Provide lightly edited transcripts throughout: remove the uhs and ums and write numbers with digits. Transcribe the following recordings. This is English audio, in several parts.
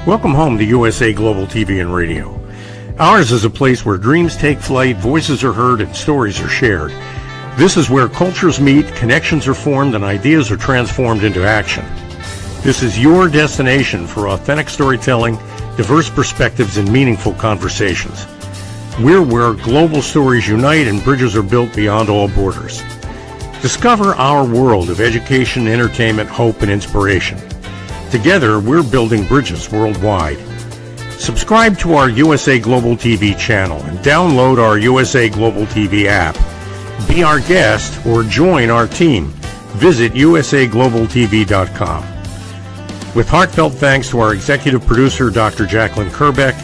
Welcome home to USA Global TV and Radio. Ours is a place where dreams take flight, voices are heard, and stories are shared. This is where cultures meet, connections are formed, and ideas are transformed into action. This is your destination for authentic storytelling, diverse perspectives, and meaningful conversations. We're where global stories unite and bridges are built beyond all borders. Discover our world of education, entertainment, hope, and inspiration. Together, we're building bridges worldwide. Subscribe to our USA Global TV channel and download our USA Global TV app. Be our guest or join our team. Visit usaglobaltv.com. With heartfelt thanks to our executive producer, Dr. Jacqueline Kerbeck,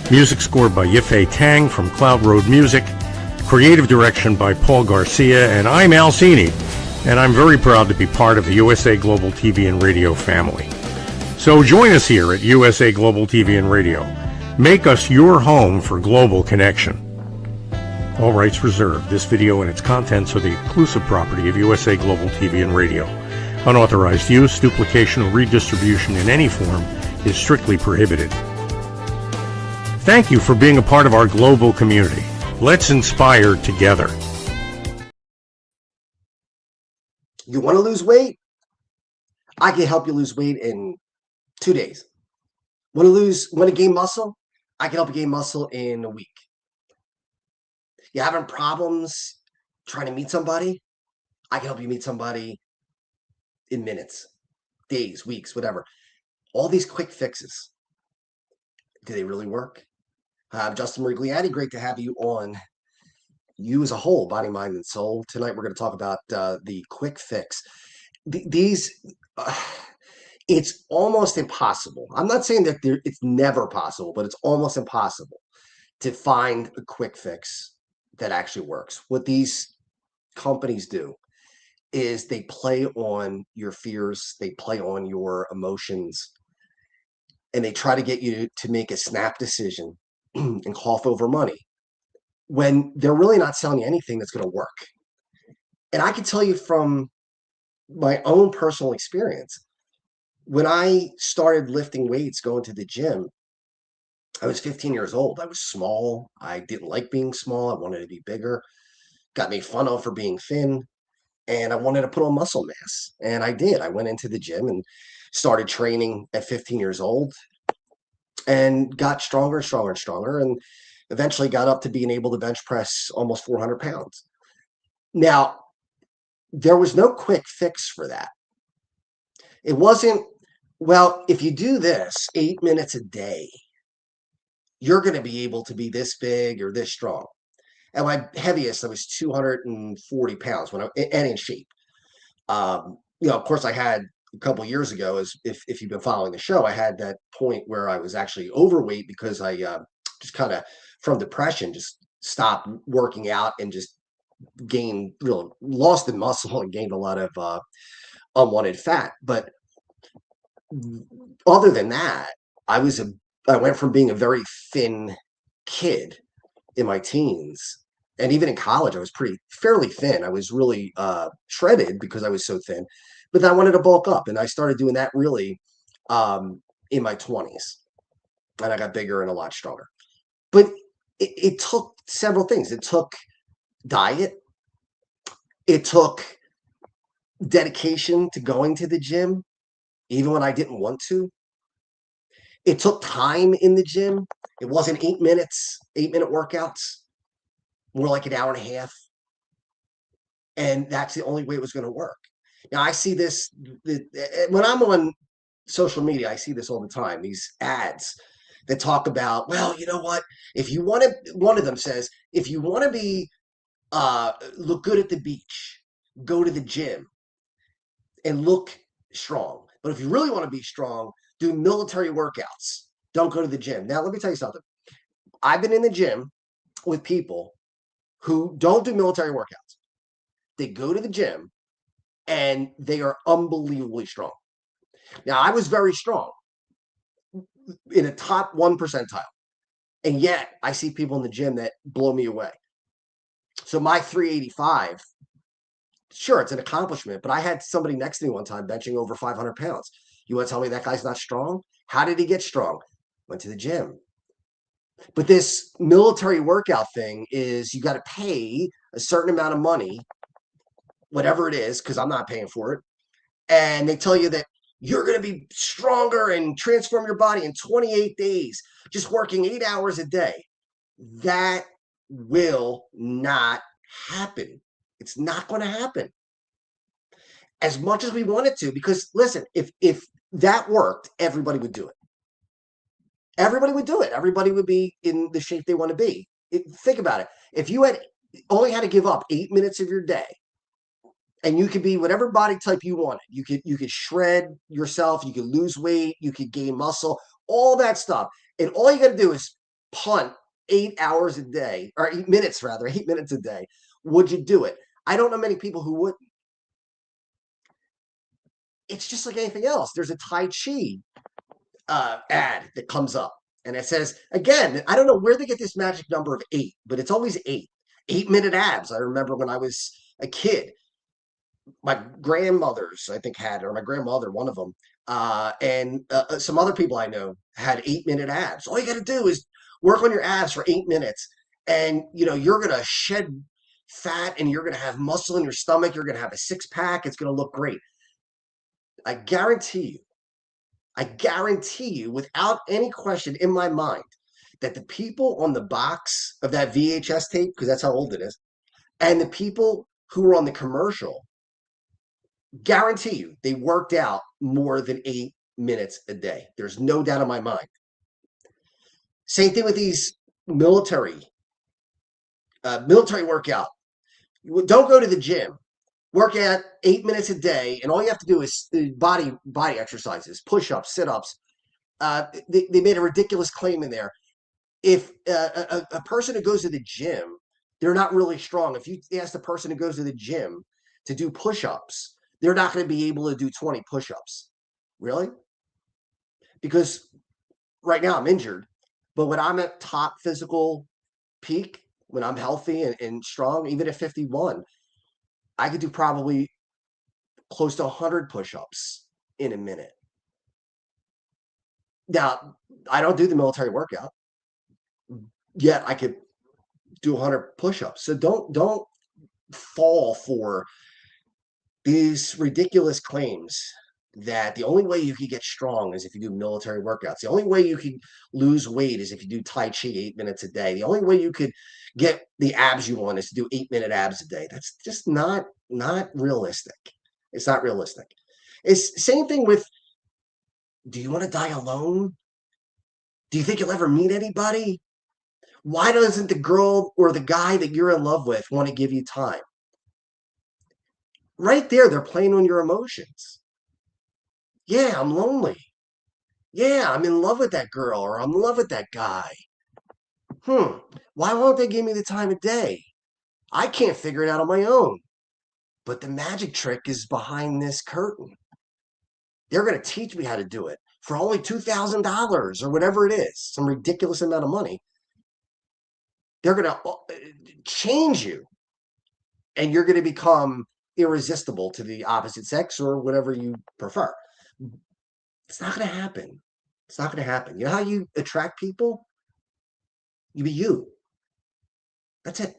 music scored by Yifei Tang from Cloud Road Music, creative direction by Paul Garcia, and I'm Al Cini, and I'm very proud to be part of the USA Global TV and Radio family. So join us here at USA Global TV and Radio. Make us your home for global connection. All rights reserved. This video and its contents are the exclusive property of USA Global TV and Radio. Unauthorized use, duplication, or redistribution in any form is strictly prohibited. Thank you for being a part of our global community. Let's inspire together. You want to lose weight? I can help you lose weight in 2 days. Want to gain muscle? I can help you gain muscle in a week. You having problems trying to meet somebody? I can help you meet somebody in minutes, days, weeks, whatever. All these quick fixes. Do they really work? I'm Justin MIRIGLIANI. Great to have you on You as a Whole, Body, Mind, and Soul. Tonight we're going to talk about the quick fix. It's almost impossible. I'm not saying that it's never possible, but it's almost impossible to find a quick fix that actually works. What these companies do is they play on your fears, they play on your emotions, and they try to get you to make a snap decision and cough over money when they're really not selling you anything that's going to work. And I can tell you from my own personal experience, when I started lifting weights, going to the gym, I was 15 years old. I was small. I didn't like being small. I wanted to be bigger. Got made fun of for being thin. And I wanted to put on muscle mass. And I did. I went into the gym and started training at 15 years old and got stronger and stronger and stronger. And eventually got up to being able to bench press almost 400 pounds. Now, there was no quick fix for that. It wasn't, well, if you do this 8 minutes a day, you're going to be able to be this big or this strong. At my heaviest, I was 240 pounds and in shape. Of course, I had a couple years ago, as if you've been following the show, I had that point where I was actually overweight because I just kind of, from depression, just stopped working out and just lost the muscle and gained a lot of unwanted fat. But other than that, I went from being a very thin kid in my teens, and even in college, I was fairly thin. I was really shredded because I was so thin, but then I wanted to bulk up, and I started doing that really in my 20s, and I got bigger and a lot stronger. But it took several things. It took diet. It took dedication to going to the gym, even when I didn't want to. It took time in the gym. It wasn't 8 minutes, 8-minute workouts, more like an hour and a half. And that's the only way it was going to work. Now, I see this, when I'm on social media, I see this all the time, these ads that talk about, well, you know what? If you want to, one of them says, if you want to be, look good at the beach, go to the gym and look strong. But if you really want to be strong, do military workouts. Don't go to the gym. Now, let me tell you something. I've been in the gym with people who don't do military workouts. They go to the gym and they are unbelievably strong. Now, I was very strong in a top 1 percentile. And yet I see people in the gym that blow me away. So my 385, sure, it's an accomplishment, but I had somebody next to me one time benching over 500 pounds. You want to tell me that guy's not strong? How did he get strong? Went to the gym. But this military workout thing is you got to pay a certain amount of money, whatever it is, because I'm not paying for it. And they tell you that you're going to be stronger and transform your body in 28 days, just working 8 hours a day. That will not happen. It's not going to happen as much as we want it to, because listen, if that worked, everybody would do it. Everybody would do it. Everybody would be in the shape they want to be. Think about it. If you had only had to give up 8 minutes of your day, and you could be whatever body type you wanted, you could shred yourself, you could lose weight, you could gain muscle, all that stuff, and all you got to do is punt 8 hours a day, or 8 minutes rather, 8 minutes a day. Would you do it? I don't know many people who wouldn't. It's just like anything else. There's a Tai Chi ad that comes up, and it says, again, I don't know where they get this magic number of 8, but it's always 8. 8-minute abs. I remember when I was a kid, my grandmothers, I think, had, or my grandmother, one of them, and some other people I know had 8-minute abs. All you got to do is work on your abs for 8 minutes, and you're gonna shed fat, and you're gonna have muscle in your stomach. You're gonna have a six-pack. It's gonna look great. I guarantee you, without any question in my mind, that the people on the box of that VHS tape, because that's how old it is, and the people who were on the commercial, guarantee you they worked out more than 8 minutes a day. There's no doubt in my mind. Same thing with these military workout. Don't go to the gym. Work out 8 minutes a day, and all you have to do is body exercises, push-ups, sit-ups. They made a ridiculous claim in there. If a person who goes to the gym, they're not really strong. If you ask the person who goes to the gym to do push-ups, they're not going to be able to do 20 push-ups. Really? Because right now I'm injured, but when I'm at top physical peak, when I'm healthy and strong, even at 51, I could do probably close to 100 push-ups in a minute. Now, I don't do the military workout, yet I could do 100 push-ups. So don't fall for these ridiculous claims that the only way you can get strong is if you do military workouts. The only way you can lose weight is if you do Tai Chi 8 minutes a day. The only way you could get the abs you want is to do 8-minute abs a day. That's just not realistic. It's not realistic. It's same thing with, do you want to die alone? Do you think you'll ever meet anybody? Why doesn't the girl or the guy that you're in love with want to give you time? Right there, they're playing on your emotions. Yeah, I'm lonely. Yeah, I'm in love with that girl, or I'm in love with that guy. Why won't they give me the time of day? I can't figure it out on my own. But the magic trick is behind this curtain. They're going to teach me how to do it for only $2,000 or whatever it is, some ridiculous amount of money. They're going to change you, and you're going to become irresistible to the opposite sex or whatever you prefer. It's not going to happen. It's not going to happen. You know how you attract people? You be you. That's it.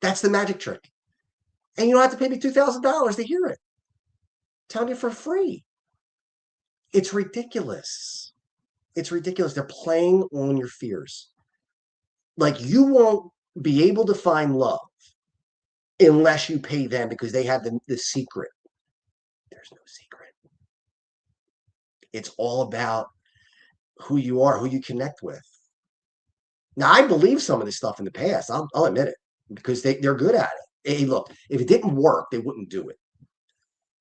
That's the magic trick. And you don't have to pay me $2,000 to hear it. I'm telling you for free. It's ridiculous. It's ridiculous. They're playing on your fears. Like, you won't be able to find love unless you pay them, because they have the secret. There's no secret. It's all about who you are, who you connect with. Now, I believe some of this stuff in the past. I'll admit it, because they're good at it. Hey, look, if it didn't work, they wouldn't do it.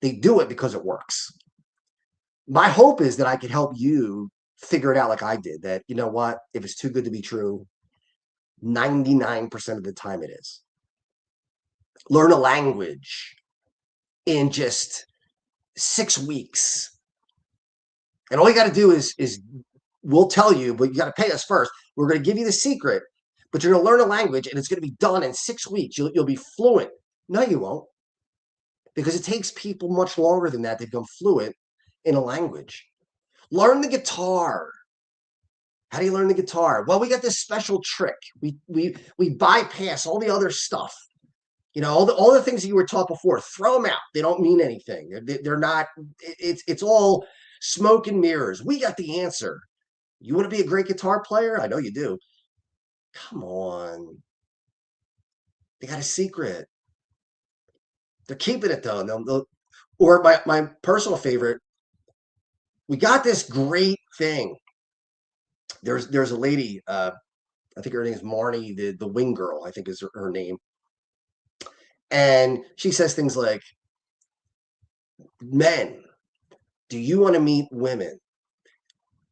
They do it because it works. My hope is that I could help you figure it out like I did, that, you know what, if it's too good to be true, 99% of the time it is. Learn a language in just 6 weeks. And all you got to do is we'll tell you, but you got to pay us first. We're going to give you the secret, but you're going to learn a language, and it's going to be done in 6 weeks. You'll be fluent. No, you won't, because it takes people much longer than that to become fluent in a language. Learn the guitar. How do you learn the guitar? Well, we got this special trick. We bypass all the other stuff. All the things that you were taught before, throw them out. They don't mean anything. They're not, it's all smoke and mirrors. We got the answer. You want to be a great guitar player? I know you do. Come on. They got a secret. They're keeping it though. Or my personal favorite, we got this great thing. There's a lady, I think her name is Marnie, the wing girl, I think is her name. And she says things like, men, do you want to meet women?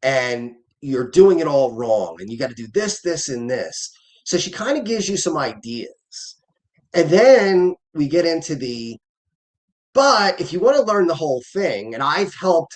And you're doing it all wrong. And you got to do this, this, and this. So she kind of gives you some ideas. And then we get into but if you want to learn the whole thing, and I've helped,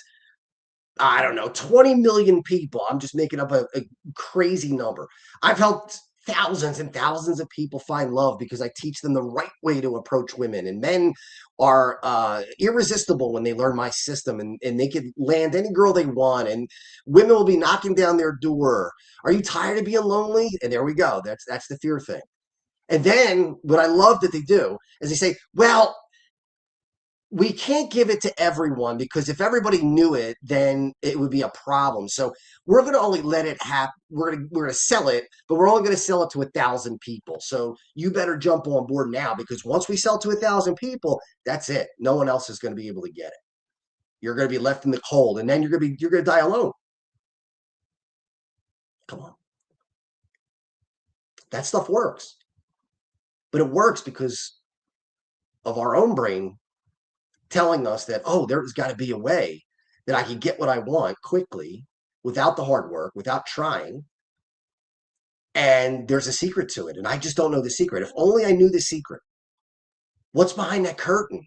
I don't know, 20 million people. I'm just making up a crazy number. I've helped thousands and thousands of people find love because I teach them the right way to approach women. And men are irresistible when they learn my system, and they can land any girl they want, and women will be knocking down their door. Are you tired of being lonely? And there we go. That's the fear thing. And then what I love that they do is they say, well, we can't give it to everyone because if everybody knew it, then it would be a problem. So we're going to only let it happen. We're going to sell it, but we're only going to sell it to 1,000 people. So you better jump on board now, because once we sell to 1,000 people, that's it. No one else is going to be able to get it. You're going to be left in the cold, and then you're going to die alone. Come on. That stuff works. But it works because of our own brain telling us that, oh, there's got to be a way that I can get what I want quickly without the hard work, without trying. And there's a secret to it. And I just don't know the secret. If only I knew the secret. What's behind that curtain?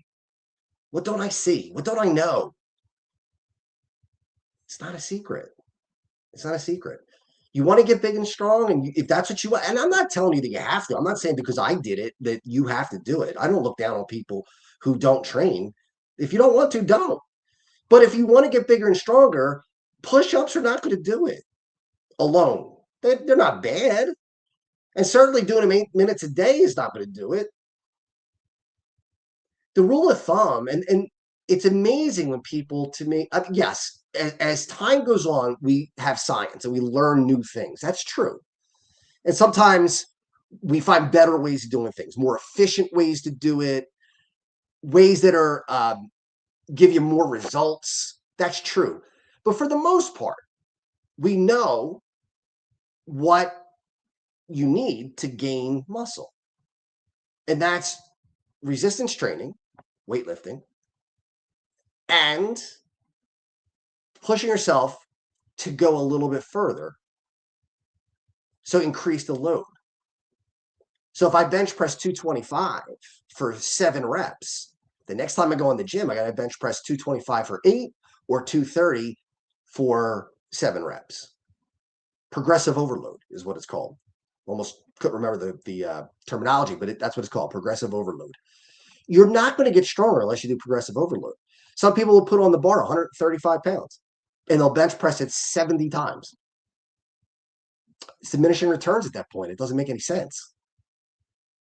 What don't I see? What don't I know? It's not a secret. It's not a secret. You want to get big and strong, and if that's what you want, and I'm not telling you that you have to. I'm not saying because I did it that you have to do it. I don't look down on people who don't train. If you don't want to, don't. But if you want to get bigger and stronger, push-ups are not going to do it alone. They're not bad. And certainly doing them 8 minutes a day is not going to do it. The rule of thumb, and it's amazing when people, to me, yes, as time goes on, we have science and we learn new things. That's true. And sometimes we find better ways of doing things, more efficient ways to do it, ways that are give you more results. That's true. But for the most part, we know what you need to gain muscle. And that's resistance training, weightlifting, and pushing yourself to go a little bit further. So increase the load. So if I bench press 225 for 7 reps, the next time I go in the gym, I got to bench press 225 for 8 or 230 for 7 reps. Progressive overload is what it's called. Almost couldn't remember the terminology, but that's what it's called, progressive overload. You're not going to get stronger unless you do progressive overload. Some people will put on the bar 135 pounds, and they'll bench press it 70 times. It's diminishing returns at that point. It doesn't make any sense.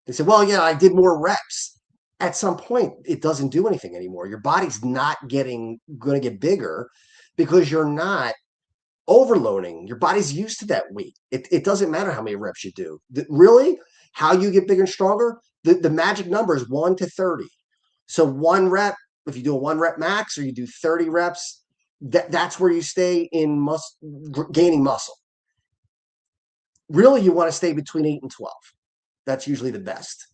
They say, well, yeah, I did more reps. At some point, it doesn't do anything anymore. Your body's not going to get bigger because you're not overloading. Your body's used to that weight. It doesn't matter how many reps you do. Really, how you get bigger and stronger, the magic number is 1 to 30. So 1 rep, if you do a 1 rep max or you do 30 reps, that's where you stay in gaining muscle. Really, you want to stay between 8 and 12. That's usually the best.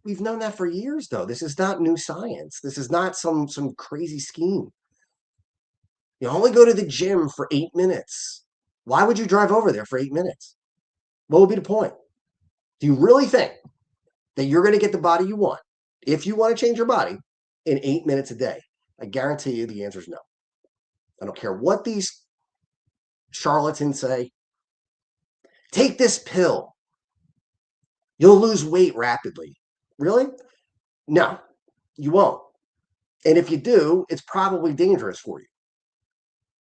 We've known that for years, though. This is not new science. This is not some crazy scheme. You only go to the gym for 8 minutes. Why would you drive over there for 8 minutes? What would be the point? Do you really think that you're going to get the body you want, if you want to change your body, in 8 minutes a day? I guarantee you the answer is no. I don't care what these charlatans say. Take this pill. You'll lose weight rapidly. Really? No, you won't. And if you do, it's probably dangerous for you.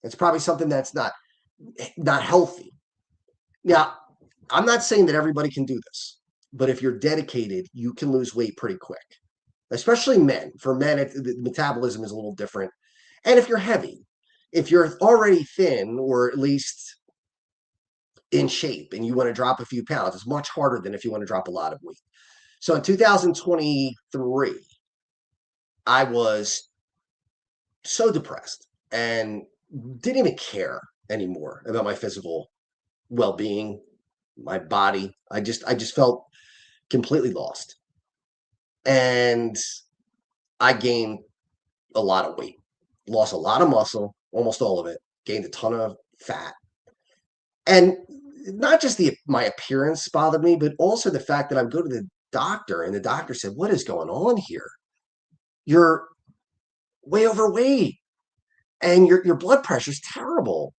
It's probably something that's not healthy. Now, I'm not saying that everybody can do this, but if you're dedicated, you can lose weight pretty quick, especially men. For men, the metabolism is a little different. And if you're heavy, if you're already thin or at least in shape and you want to drop a few pounds, it's much harder than if you want to drop a lot of weight. So in 2023, I was so depressed and didn't even care anymore about my physical well-being, my body. I just felt completely lost. And I gained a lot of weight, lost a lot of muscle, almost all of it, gained a ton of fat. And not just my appearance bothered me, but also the fact that I would go to the doctor and the doctor said, "What is going on here? You're way overweight and your blood pressure is terrible."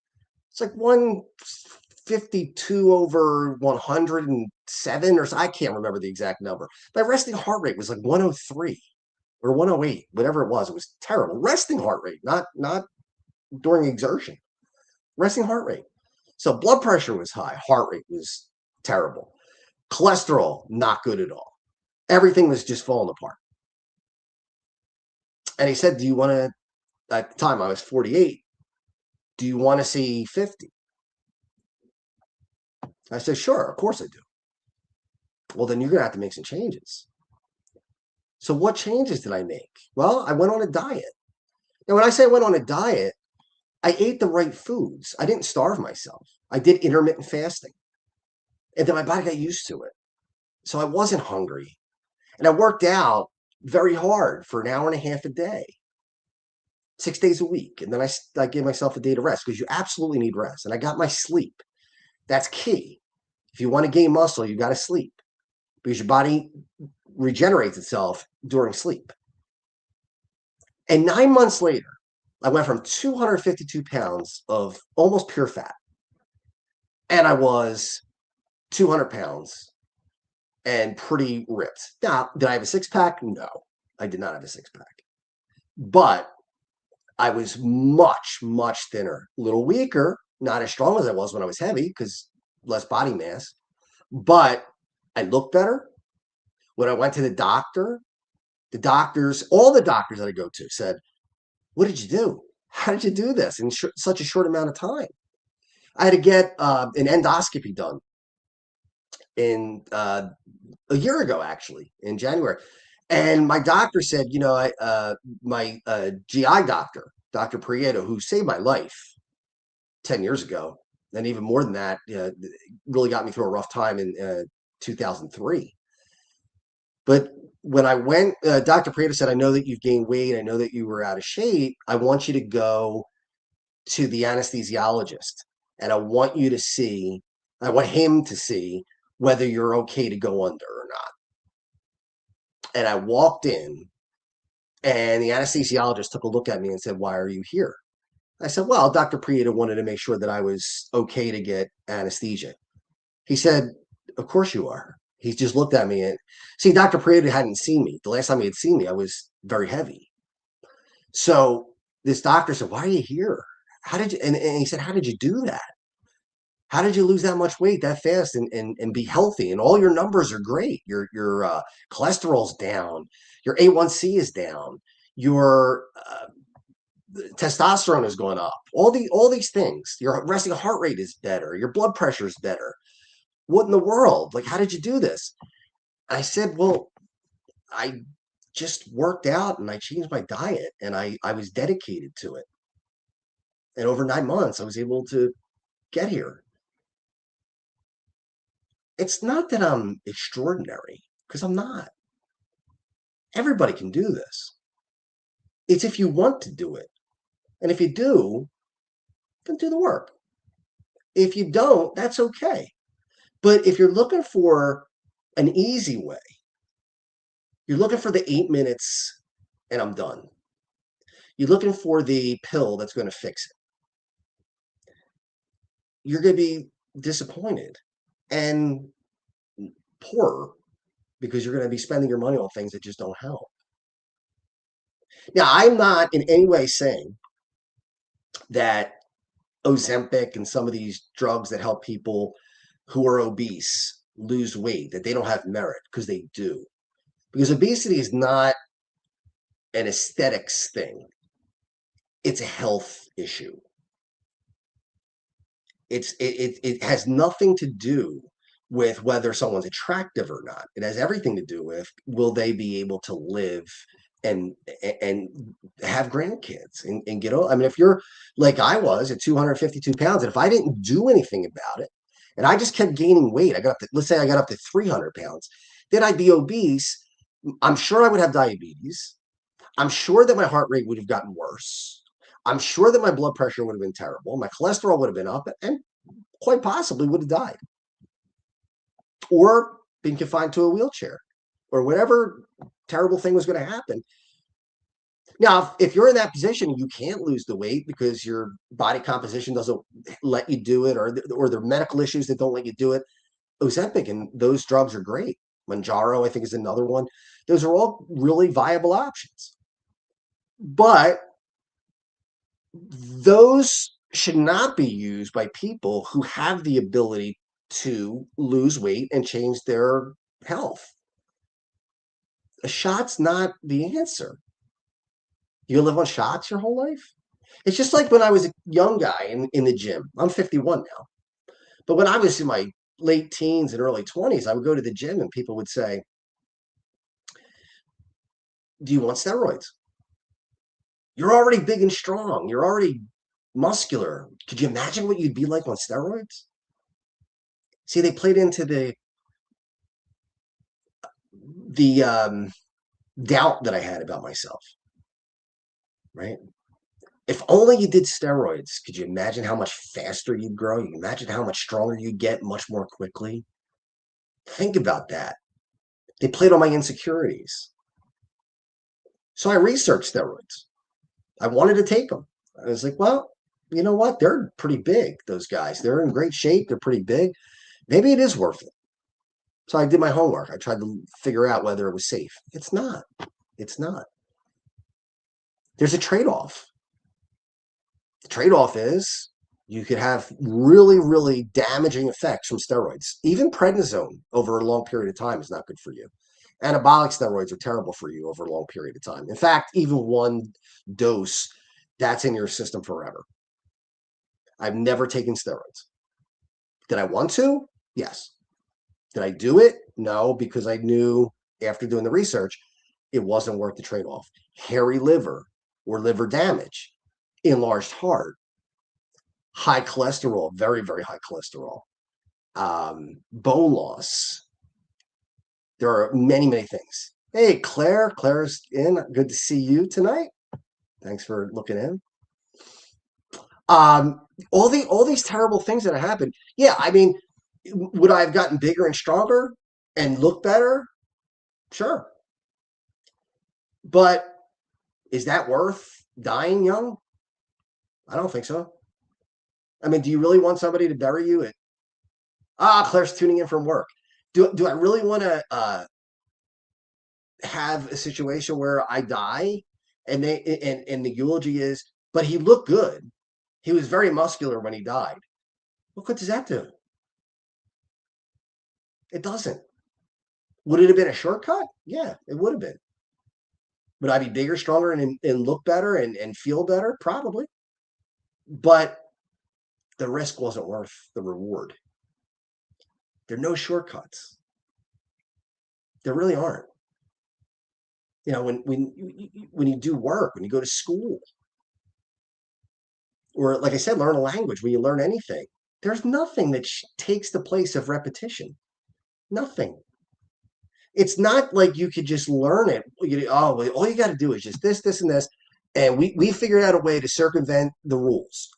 It's like 152 over 107 or so. I can't remember the exact number. My resting heart rate was like 103 or 108, whatever it was. It was terrible. Resting heart rate, not during exertion. Resting heart rate. So blood pressure was high, heart rate was terrible. Cholesterol, not good at all. Everything was just falling apart. And he said, "Do you want to," at the time I was 48, "do you want to see 50?" I said, "Sure, of course I do." "Well, then you're going to have to make some changes." So what changes did I make? Well, I went on a diet. Now, when I say I went on a diet, I ate the right foods. I didn't starve myself. I did intermittent fasting. And then my body got used to it. So I wasn't hungry. And I worked out very hard for an hour and a half a day, 6 days a week. And then I gave myself a day to rest because you absolutely need rest. And I got my sleep. That's key. If you want to gain muscle, you got to sleep because your body regenerates itself during sleep. And 9 months later, I went from 252 pounds of almost pure fat, and I was 200 pounds and pretty ripped. Now, did I have a six pack? No, I did not have a six pack, but I was much, much thinner, a little weaker, not as strong as I was when I was heavy because less body mass, but I looked better. When I went to the doctor, all the doctors that I go to said, "What did you do? How did you do this in such a short amount of time?" I had to get an endoscopy done in a year ago, actually, in January. And my doctor said, my GI doctor, Dr. Prieto, who saved my life 10 years ago, and even more than that, really got me through a rough time in 2003. But when I went, Dr. Prieto said, "I know that you've gained weight. I know that you were out of shape. I want you to go to the anesthesiologist, and I want him to see whether you're okay to go under or not." And I walked in, and the anesthesiologist took a look at me and said, "Why are you here?" I said, "Well, Dr. Prieto wanted to make sure that I was okay to get anesthesia." He said, "Of course you are." He just looked at me and see, Dr. Prieto hadn't seen me. The last time he had seen me, I was very heavy. So this doctor said, "Why are you here? How did you?" And he said, "How did you do that? How did you lose that much weight that fast and be healthy? And all your numbers are great. Your cholesterol's down. Your A1C is down. Your testosterone has gone up. All these things. Your resting heart rate is better. Your blood pressure is better. What in the world? Like, how did you do this?" I said, "Well, I just worked out and I changed my diet and I was dedicated to it. And over 9 months, I was able to get here." It's not that I'm extraordinary, because I'm not. Everybody can do this. It's if you want to do it. And if you do, then do the work. If you don't, that's okay. But if you're looking for an easy way, you're looking for the 8 minutes and I'm done. You're looking for the pill that's going to fix it. You're going to be disappointed and poorer because you're going to be spending your money on things that just don't help. Now, I'm not in any way saying that Ozempic and some of these drugs that help people who are obese lose weight, that they don't have merit, because they do. Because obesity is not an aesthetics thing. It's a health issue. It has nothing to do with whether someone's attractive or not. It has everything to do with, will they be able to live and have grandkids and get old. I mean, if you're like I was at 252 pounds, and if I didn't do anything about it, and I just kept gaining weight, I got up to, let's say I got up to 300 pounds, then I'd be obese. I'm sure I would have diabetes. I'm sure that my heart rate would have gotten worse. I'm sure that my blood pressure would have been terrible. My cholesterol would have been up, and quite possibly would have died, or been confined to a wheelchair, or whatever terrible thing was going to happen. Now, if you're in that position, you can't lose the weight because your body composition doesn't let you do it, or there are medical issues that don't let you do it. Ozempic and those drugs are great. Manjaro, I think, is another one. Those are all really viable options. But those should not be used by people who have the ability to lose weight and change their health. A shot's not the answer. You live on shots your whole life? It's just like when I was a young guy in the gym. I'm 51 now. But when I was in my late teens and early 20s, I would go to the gym and people would say, do you want steroids? You're already big and strong. You're already muscular. Could you imagine what you'd be like on steroids? See, they played into the doubt that I had about myself, right? If only you did steroids, could you imagine how much faster you'd grow? You can imagine how much stronger you'd get much more quickly. Think about that. They played on my insecurities. So I researched steroids. I wanted to take them. I was like, well, you know what? They're pretty big, those guys. They're in great shape. They're pretty big. Maybe it is worth it. So I did my homework. I tried to figure out whether it was safe. It's not. It's not. There's a trade-off. The trade-off is you could have really, really damaging effects from steroids. Even prednisone over a long period of time is not good for you. Anabolic steroids are terrible for you over a long period of time. In fact, even one dose, that's in your system forever. I've never taken steroids. Did I want to? Yes. Did I do it? No, because I knew after doing the research, it wasn't worth the trade-off. Hairy liver or liver damage, enlarged heart, high cholesterol, very, very high cholesterol, bone loss. There are many, many things. Hey, Claire's in. Good to see you tonight. Thanks for looking in. All these terrible things that have happened. Yeah, I mean, would I have gotten bigger and stronger and look better? Sure. But is that worth dying young? I don't think so. I mean, do you really want somebody to bury you at, Claire's tuning in from work. Do I really want to have a situation where I die and the eulogy is, but he looked good. He was very muscular when he died. What good does that do? It doesn't. Would it have been a shortcut? Yeah, it would have been. Would I be bigger, stronger, and look better and feel better? Probably. But the risk wasn't worth the reward. There are no shortcuts. There really aren't. You know, when you do work, when you go to school, or like I said, learn a language, when you learn anything, there's nothing that takes the place of repetition. Nothing. It's not like you could just learn it. All you got to do is just this, and this, and we figured out a way to circumvent the rules.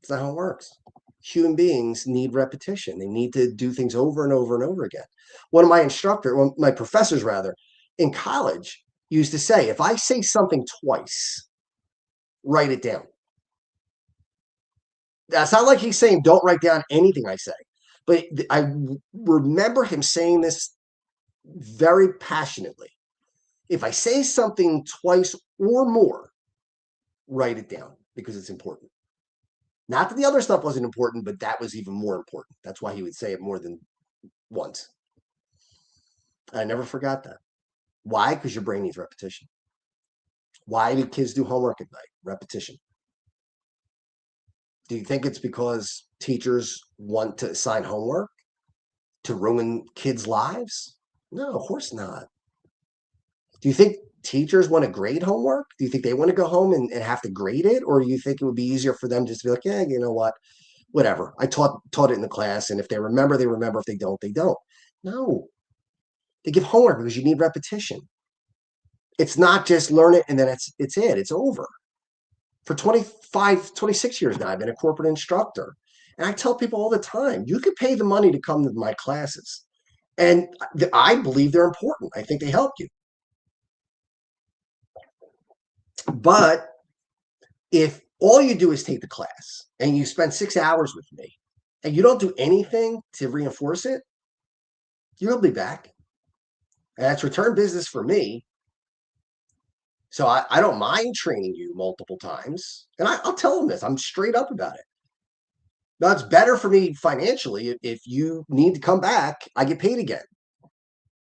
That's not how it works. Human beings need repetition. They need to do things over and over and over again. One of my professors rather, in college used to say, if I say something twice, write it down. That's not like he's saying don't write down anything I say. But I remember him saying this very passionately. If I say something twice or more, write it down because it's important. Not that the other stuff wasn't important, but that was even more important. That's why he would say it more than once. I never forgot that. Why? Because your brain needs repetition. Why do kids do homework at night? Repetition. Do you think it's because teachers want to assign homework to ruin kids' lives? No, of course not. Do you think teachers want to grade homework? Do you think they want to go home and have to grade it? Or do you think it would be easier for them just to be like, yeah, you know what? Whatever. I taught it in the class, and if they remember, they remember. If they don't, they don't. No. They give homework because you need repetition. It's not just learn it and then it's it. It's over. For 25, 26 years now, I've been a corporate instructor. And I tell people all the time, you could pay the money to come to my classes. And I believe they're important. I think they help you. But if all you do is take the class and you spend 6 hours with me and you don't do anything to reinforce it, you'll be back. And that's return business for me. So I don't mind training you multiple times. And I'll tell them this. I'm straight up about it. Now, it's better for me financially. If you need to come back, I get paid again.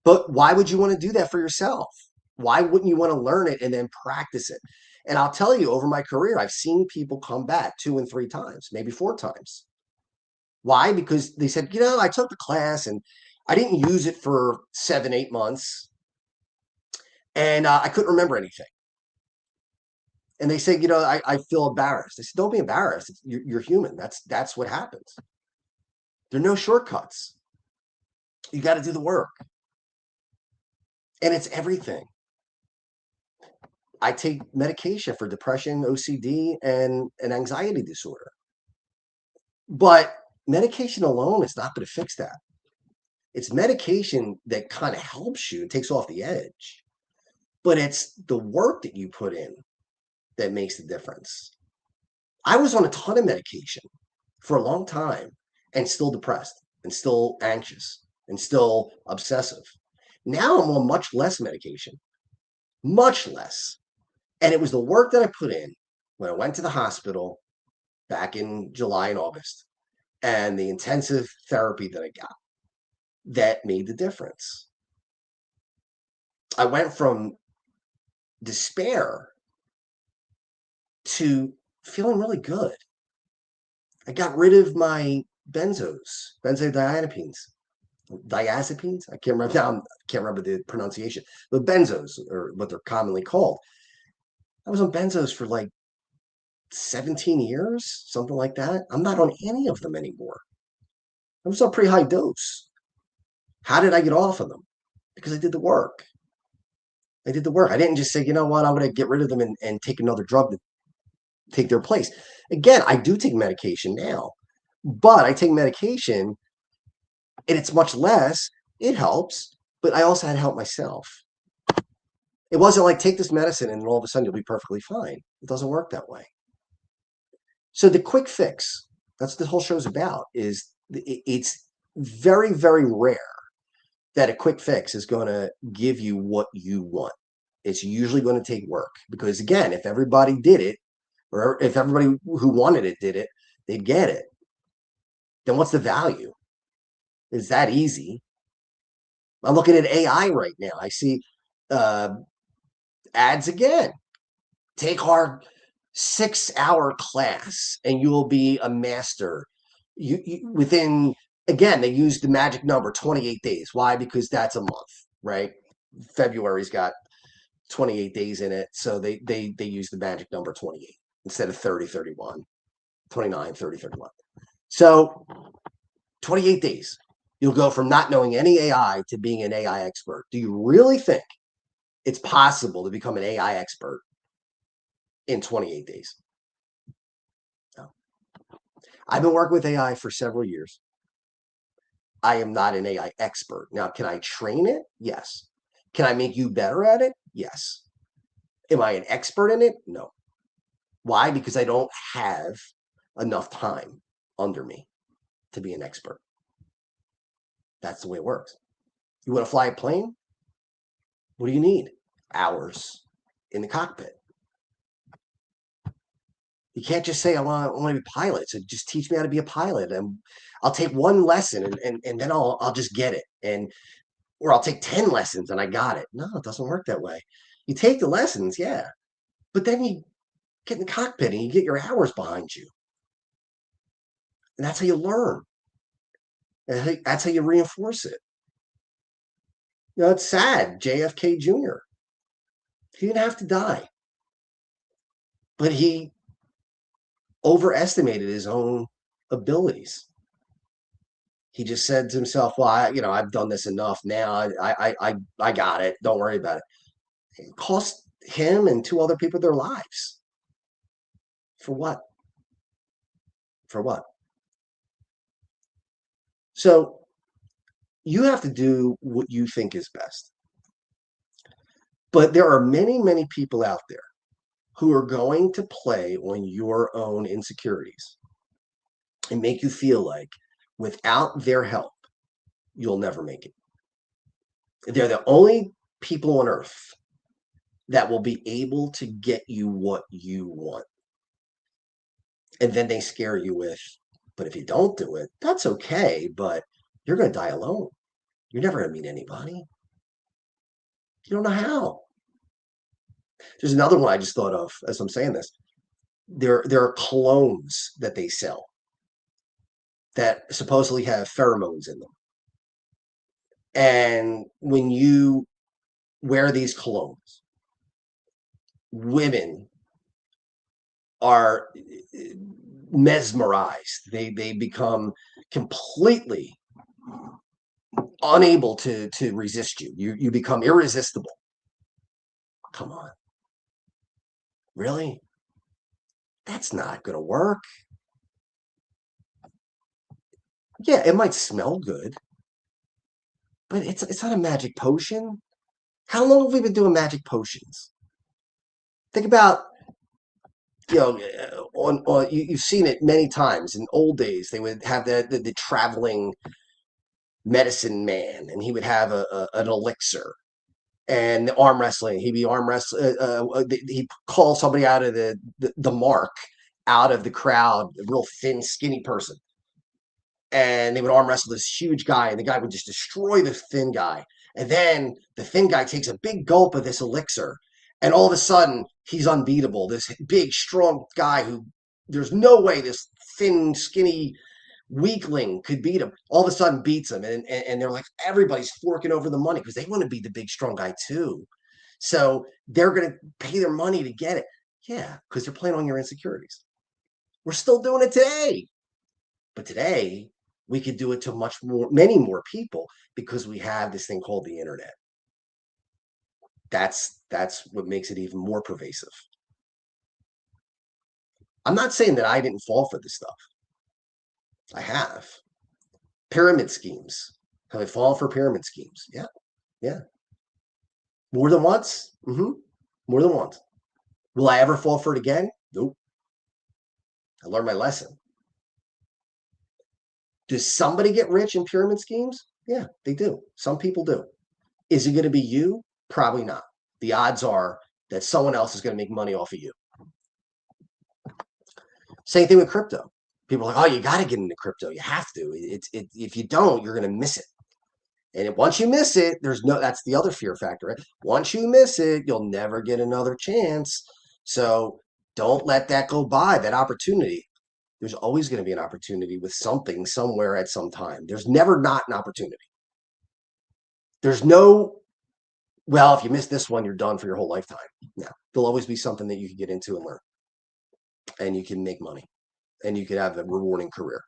But why would you want to do that for yourself? Why wouldn't you want to learn it and then practice it? And I'll tell you, over my career, I've seen people come back 2 and 3 times, maybe 4 times. Why? Because they said, I took the class and I didn't use it for 7, 8 months. And I couldn't remember anything. And they say, I feel embarrassed. I said, don't be embarrassed. You're human. That's what happens. There are no shortcuts. You got to do the work. And it's everything. I take medication for depression, OCD, and an anxiety disorder. But medication alone is not going to fix that. It's medication that kind of helps you, takes off the edge. But it's the work that you put in that makes the difference. I was on a ton of medication for a long time and still depressed and still anxious and still obsessive. Now I'm on much less medication, much less. And it was the work that I put in when I went to the hospital back in July and August and the intensive therapy that I got that made the difference. I went from despair to feeling really good. I got rid of my benzodiazepines. I can't remember now. I can't remember the pronunciation. But benzos are what they're commonly called. I was on benzos for like 17 years, something like that. I'm not on any of them anymore. I was on pretty high dose. How did I get off of them? Because I did the work. I did the work. I didn't just say, you know what, I'm going to get rid of them and take another drug to take their place. Again, I do take medication now, but I take medication and it's much less. It helps, but I also had to help myself. It wasn't like take this medicine and all of a sudden you'll be perfectly fine. It doesn't work that way. So the quick fix, that's what the whole show's about, is it's very, very rare that a quick fix is going to give you what you want. It's usually going to take work because, again, if everybody did it, or if everybody who wanted it did it, they'd get it. Then what's the value? It's that easy. I'm looking at AI right now. I see ads again. Take our 6-hour class and you will be a master. You within, again, they use the magic number 28 days. Why? Because that's a month, right? February's got 28 days in it. So they use the magic number 28 instead of 30, 31, 29, 30, 31. So 28 days. You'll go from not knowing any AI to being an AI expert. Do you really think it's possible to become an AI expert in 28 days? No. I've been working with AI for several years. I am not an AI expert. Now, can I train it? Yes. Can I make you better at it? Yes. Am I an expert in it? No. Why? Because I don't have enough time under me to be an expert. That's the way it works. You want to fly a plane? What do you need? Hours in the cockpit. You can't just say, I want to be a pilot. So just teach me how to be a pilot. And I'll take one lesson and then I'll just get it. Or I'll take 10 lessons and I got it. No, it doesn't work that way. You take the lessons, yeah. But then you get in the cockpit and you get your hours behind you. And that's how you learn. And that's how you reinforce it. It's sad. JFK Jr. He didn't have to die. But he overestimated his own abilities. He just said to himself, well, I've done this enough now. I got it. Don't worry about it. It cost him and 2 other people their lives. For what? For what? So you have to do what you think is best. But there are many, many people out there who are going to play on your own insecurities and make you feel like without their help, you'll never make it. They're the only people on earth that will be able to get you what you want. And then they scare you with, but if you don't do it, that's okay, but you're going to die alone. You're never going to meet anybody. You don't know how. There's another one I just thought of as I'm saying this. There are colognes that they sell that supposedly have pheromones in them. And when you wear these colognes, women are mesmerized. They become completely unable to resist you. You become irresistible. Come on. Really? That's not going to work. Yeah, it might smell good, but it's not a magic potion. How long have we been doing magic potions? Think about, you've seen it many times. In old days, they would have the traveling medicine man, and he would have an elixir. And the arm wrestling, he'd be arm wrestling. He'd call somebody out of the mark, out of the crowd, a real thin, skinny person, and they would arm wrestle this huge guy, and the guy would just destroy the thin guy. And then the thin guy takes a big gulp of this elixir, and all of a sudden he's unbeatable. This big, strong guy who there's no way this thin, skinny weakling could beat him, all of a sudden beats him. And they're like, everybody's forking over the money because they want to be the big, strong guy too. So they're going to pay their money to get it. Yeah, because they're playing on your insecurities. We're still doing it today. But today, we could do it to many more people because we have this thing called the internet. That's what makes it even more pervasive. I'm not saying that I didn't fall for this stuff. I have. Pyramid schemes. Have I fallen for pyramid schemes? Yeah. Yeah. More than once? More than once. Will I ever fall for it again? Nope. I learned my lesson. Does somebody get rich in pyramid schemes? Yeah, they do. Some people do. Is it going to be you? Probably not. The odds are that someone else is going to make money off of you. Same thing with crypto. People are like, oh, you got to get into crypto. You have to. If you don't, you're going to miss it. And once you miss it, that's the other fear factor, right? Once you miss it, you'll never get another chance. So don't let that go by, that opportunity. There's always going to be an opportunity with something somewhere at some time. There's never not an opportunity. There's no, well, if you miss this one, you're done for your whole lifetime. No, there'll always be something that you can get into and learn. And you can make money. And you could have a rewarding career.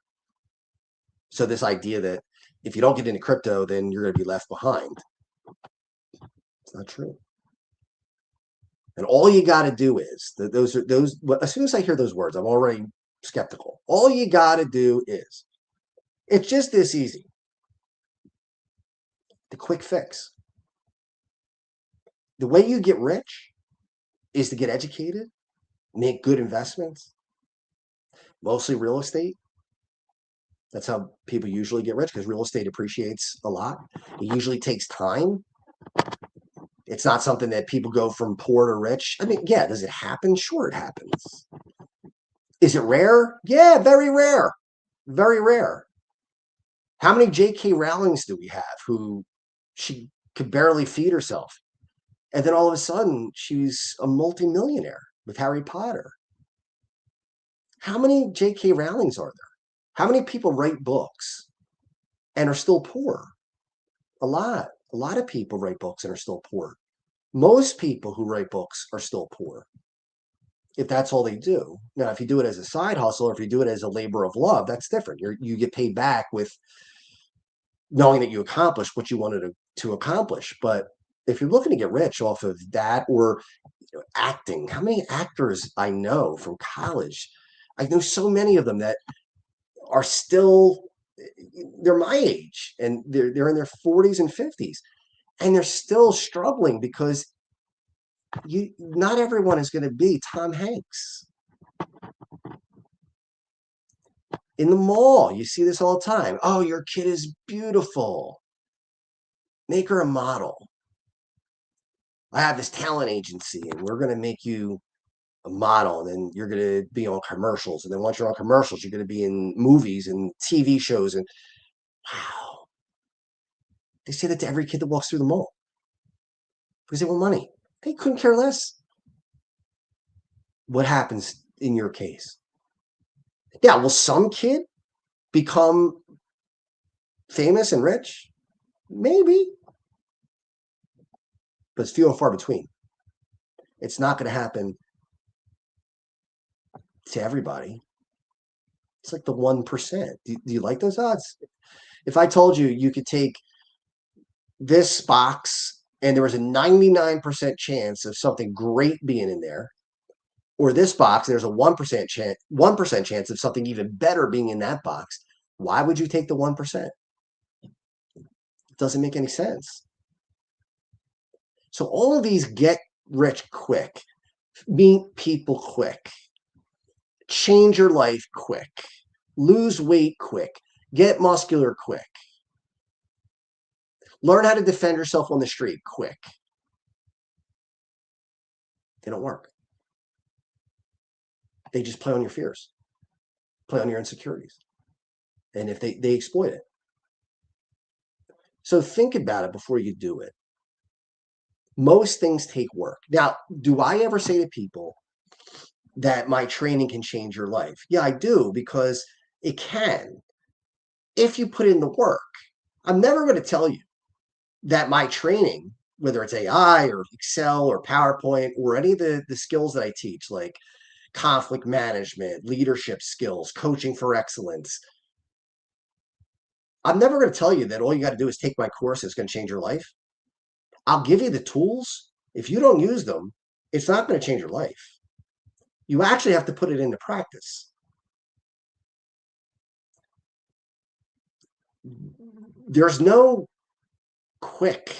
So this idea that if you don't get into crypto, then you're going to be left behind. It's not true. And all you got to do is as soon as I hear those words, I'm already skeptical. All you got to do is, it's just this easy. The quick fix. The way you get rich is to get educated, make good investments, mostly real estate. That's how people usually get rich, because real estate appreciates a lot. It usually takes time. It's not something that people go from poor to rich. I mean, yeah, does it happen? Sure, it happens. Is it rare? Yeah, very rare. Very rare. How many J.K. Rowlings do we have who she could barely feed herself? And then all of a sudden, she's a multimillionaire with Harry Potter. How many J.K. Rowlings are there? How many people write books and are still poor? A lot. A lot of people write books and are still poor. Most people who write books are still poor if that's all they do. Now, if you do it as a side hustle or if you do it as a labor of love, that's different. You get paid back with knowing that you accomplished what you wanted to accomplish. But if you're looking to get rich off of that or acting, how many actors I know from college? I know so many of them that are still, they're my age and they're in their 40s and 50s and they're still struggling because not everyone is going to be Tom Hanks. In the mall, you see this all the time. Oh, your kid is beautiful. Make her a model. I have this talent agency and we're going to make you a model, and then you're going to be on commercials. And then once you're on commercials, you're going to be in movies and TV shows. And wow, they say that to every kid that walks through the mall because they want money. They couldn't care less what happens in your case. Yeah, will some kid become famous and rich? Maybe, but it's few and far between. It's not going to happen to everybody. It's like the 1%. Do you like those odds? If I told you you could take this box and there was a 99% chance of something great being in there, or this box, there's a 1% chance of something even better being in that box, why would you take the 1%? It doesn't make any sense. So all of these get rich quick, meet people quick, change your life quick, lose weight quick, get muscular quick, learn how to defend yourself on the street quick. They don't work. They just play on your fears, play on your insecurities. And if they exploit it. So think about it before you do it. Most things take work. Now, do I ever say to people that my training can change your life? Yeah, I do, because it can if you put in the work. I'm never going to tell you that my training, whether it's AI or Excel or PowerPoint or any of the skills that I teach, like conflict management, leadership skills, coaching for excellence, I'm never going to tell you that all you got to do is take my course. It's going to change your life. I'll give you the tools. If you don't use them, it's not going to change your life. You actually have to put it into practice. There's no quick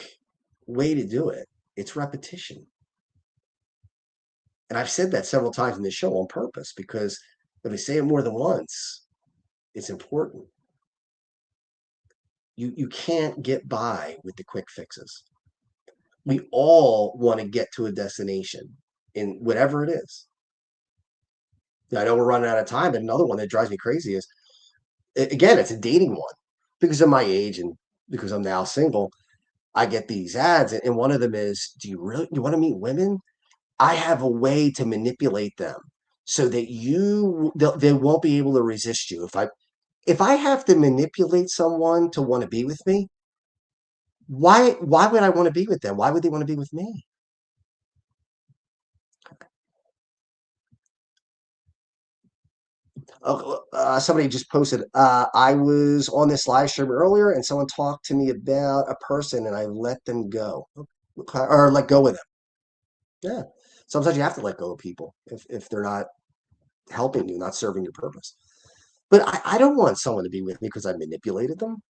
way to do it. It's repetition. And I've said that several times in this show on purpose, because if I say it more than once, it's important. You can't get by with the quick fixes. We all want to get to a destination in whatever it is. I know we're running out of time, but another one that drives me crazy is, again, it's a dating one. Because of my age and because I'm now single, I get these ads, and one of them is, do you want to meet women? I have a way to manipulate them so that they won't be able to resist you. If I have to manipulate someone to want to be with me, why would I want to be with them? Why would they want to be with me? Somebody just posted, I was on this live stream earlier and someone talked to me about a person and I let them go, or let go with them. Yeah. Sometimes you have to let go of people if they're not helping you, not serving your purpose. But I don't want someone to be with me because I manipulated them.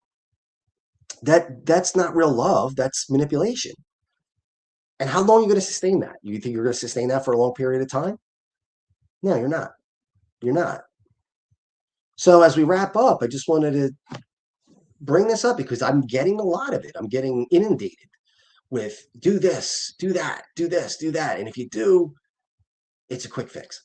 That's not real love. That's manipulation. And how long are you going to sustain that? You think you're going to sustain that for a long period of time? No, you're not. You're not. So as we wrap up, I just wanted to bring this up because I'm getting a lot of it. I'm getting inundated with do this, do that, do this, do that. And if you do, it's a quick fix.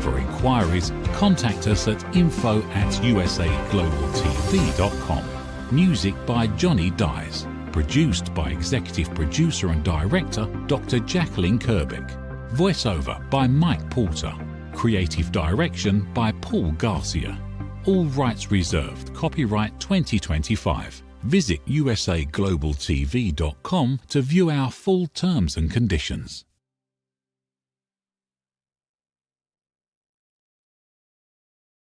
For inquiries, contact us at info@usaglobaltv.com. Music by Johnny Dyes. Produced by Executive Producer and Director Dr. Jacqueline Kerbeck. Voiceover by Mike Porter. Creative Direction by Paul Garcia. All rights reserved. Copyright 2025. Visit usaglobaltv.com to view our full terms and conditions.